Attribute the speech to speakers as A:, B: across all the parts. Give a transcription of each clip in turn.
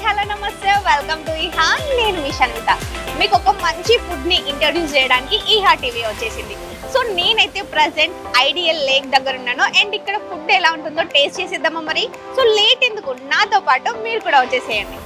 A: Hello నమస్తే, welcome to ఈహా. నేను మీ షన్విత. మీకు ఒక మంచి ఫుడ్ ని ఇంట్రడ్యూస్ చేయడానికి ఈహా టీవీ వచ్చేసింది. సో నేనైతే ప్రజెంట్ ఐడియల్ లేక్ దగ్గర ఉన్నాను అండ్ ఇక్కడ ఫుడ్ ఎలా ఉంటుందో టేస్ట్ చేసేద్దామా మరి. సో లేట్ ఎందుకు, నాతో పాటు మీరు కూడా వచ్చేసేయండి.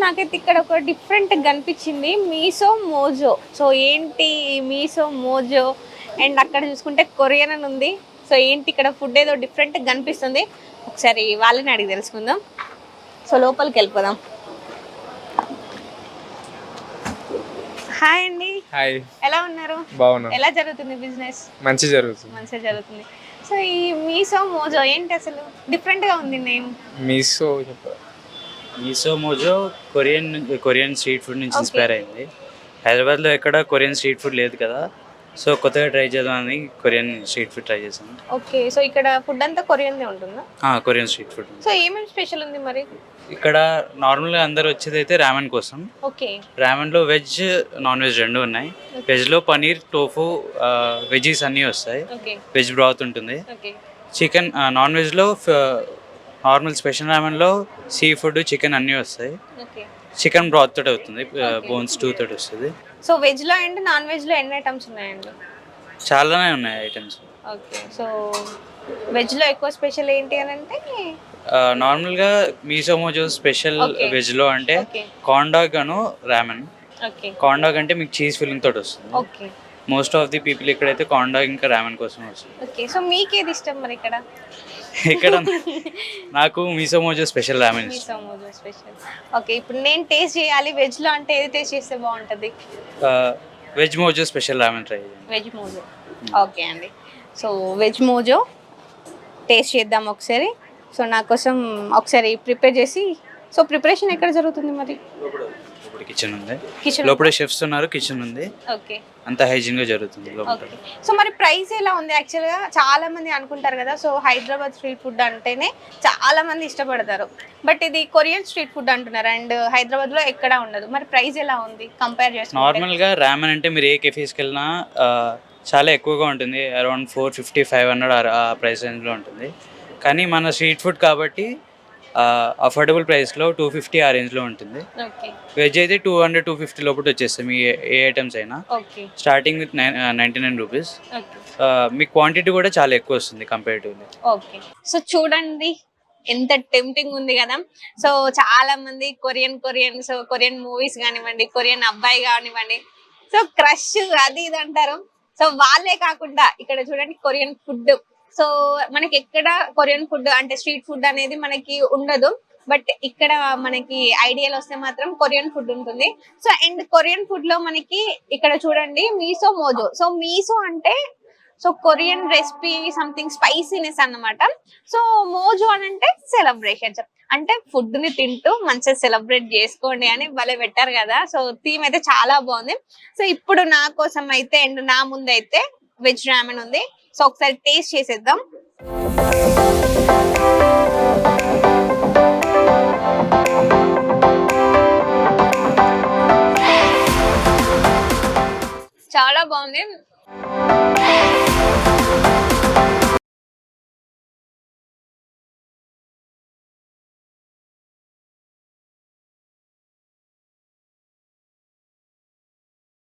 A: నాకైతే ఇక్కడ ఒక డిఫరెంట్ కనిపించింది, మీసో మోజో. సో ఏంటి మీసో మోజో అండ్ అక్కడ చూసుకుంటే కొరియన్ అని ఉంది. సో ఏంటి ఇక్కడ ఫుడ్ ఏదో డిఫరెంట్ కనిపిస్తుంది, ఒకసారి వాళ్ళని అడిగి తెలుసుకుందాం. సో లోపలికి వెళ్ళిపోదాం. హాయ్ అండి.
B: హాయ్,
A: ఎలా ఉన్నారు?
B: బాగున్నా.
A: ఎలా జరుగుతుంది బిజినెస్?
B: మంచిగా జరుగుతుంది.
A: సో ఈ మీసో మోజో ఏంటి అసలు డిఫరెంట్ గా ఉంది name?
C: Miso mojo Korean street food నుంచి ఇన్స్పైర్ అయింది. హైదరాబాద్లో ఎక్కడ కొరియన్ స్ట్రీట్ ఫుడ్ లేదు కదా, సో కొత్తగా ట్రై చేద్దామని కొరియన్ స్ట్రీట్ ఫుడ్ ట్రై చేశాను.
A: ఓకే, సో ఇక్కడ ఫుడ్ అంతా కొరియన్దే ఉంటుందా?
C: Korean street food.
A: సో ఏమేమి స్పెషల్ ఉంది మరి
C: ఇక్కడ? నార్మల్గా అందరు వచ్చేది అయితే రామెన్ కోసం.
A: ఓకే,
C: రామెన్లో వెజ్ నాన్ వెజ్ రెండు ఉన్నాయి. వెజ్లో పనీర్, టోఫు, వెజీస్ అన్నీ వస్తాయి. వెజ్ బ్రాత్ ఉంటుంది. చికెన్ నాన్ వెజ్లో నార్మల్ స్పెషల్ రామెన్లో సీ ఫుడ్, చికెన్ అన్నీ వస్తాయి. చికెన్ బ్రాత్ తోటి అవుతుంది, బోన్స్ 2 తోటి వస్తుంది.
A: సో వెజ్ లో అండ్ నాన్ వెజ్ లో ఎన్ని ఐటమ్స్ ఉన్నాయండి?
C: చాలానే ఉన్నాయి ఐటమ్స్.
A: ఓకే, సో వెజ్ లో ఎక్కువ స్పెషల్ ఏంటి అని అంటే
C: నార్మల్గా మీసో మోజో స్పెషల్ వెజ్ లో అంటే కార్న్ డాగ్ అను రామెన్. కార్న్ డాగ్ అంటే మీకు చీజ్ ఫిల్లింగ్ తోటి వస్తుంది.
A: Okay,
C: most of the people ఇక్కడైతే కార్న్ డాగ్ ఇంకా రామెన్ కోసం వస్తుంది.
A: ఓకే, సో మీకు ఏది ఇష్టం మరి ఇక్కడ?
C: ఇక్కడ నాకు miso mojo special ramen.
A: Miso mojo special. Okay, ఇప్పుడు నేను టేస్ట్ చేయాలి వెజ్ లో అంటే ఏది టేస్ట్ చేస్తే బాగుంటది?
C: వెజ్ మోజో స్పెషల్ రామెన్ ట్రై చేయండి.
A: Veg Mojo. ఓకే అండి, సో వెజ్ మోజో టేస్ట్ చేద్దాం ఒకసారి. సో నా కోసం ఒకసారి ప్రిపేర్ చేసి. సో ప్రిపరేషన్ ఎక్కడ జరుగుతుంది మరి?
C: కిచెన్ ఉంది, లోపల షెఫ్స్ ఉన్నారు, కిచెన్ ఉంది.
A: ఓకే,
C: అంత హైజీన్ గా జరుగుతుంది లోపల.
A: సో మరి ప్రైస్ ఎలా ఉంది? యాక్చువల్ గా చాలా మంది అనుకుంటారు కదా, సో హైదరాబాద్ స్ట్రీట్ ఫుడ్ అంటేనే చాలా మంది ఇష్టపడతారు, బట్ ఇది కొరియన్ స్ట్రీట్ ఫుడ్ అంటున్నారు అండ్ హైదరాబాద్ లో ఎక్కడ ఉండదు. మరి ప్రైస్ ఎలా ఉంది కంపేర్ చేస్తే?
C: నార్మల్ గా రామెన్ అంటే మీరు ఏ కెఫేస్కి వెళ్ళినా చాలా ఎక్కువగా ఉంటుంది, అరౌండ్ 450-500 ఆ ప్రైస్ రేంజ్ లో ఉంటుంది. కానీ మన స్ట్రీట్ ఫుడ్ కాబట్టి అఫోర్డబుల్ ప్రైస్లో 250 ఆ రేంజ్లో ఉంటుంది. వెజ్ అయితే 200-250 లోపల వచ్చేస్తాయి మీ ఏ ఐటమ్స్ అయినా, starting with 99 rupees. Me quantity కూడా చాలా ఎక్కువ వస్తుంది కంపేరిటివ్లీ.
A: ఓకే, సో చూడండి ఎంత టెంప్టింగ్ ఉంది కదా. సో చాలా మంది కొరియన్ మూవీస్ కానివ్వండి, కొరియన్ అబ్బాయి కానివ్వండి, సో క్రష్ అది ఇది అంటారు. సో వాళ్ళే కాకుండా ఇక్కడ చూడండి కొరియన్ ఫుడ్. సో మనకి ఎక్కడ కొరియన్ ఫుడ్ అంటే స్ట్రీట్ ఫుడ్ అనేది మనకి ఉండదు, బట్ ఇక్కడ మనకి ఐడియల్ వస్తే మాత్రం కొరియన్ ఫుడ్ ఉంటుంది. సో అండ్ కొరియన్ ఫుడ్ లో మనకి ఇక్కడ చూడండి మీసో మోజో. సో మీసో అంటే so Korean recipe something spiciness అన్నమాట. సో మోజో అని అంటే సెలబ్రేషన్స్, అంటే ఫుడ్ ని తింటూ మంచిగా సెలబ్రేట్ చేసుకోండి అని భలే పెట్టారు కదా. సో థీమ్ అయితే చాలా బాగుంది. సో ఇప్పుడు నా కోసం అయితే అండ్ నా ముందు అయితే వెజ్ రామెన్ ఉంది. సో ఒకసారి టేస్ట్ చేసేద్దాం. చాలా బాగుంది.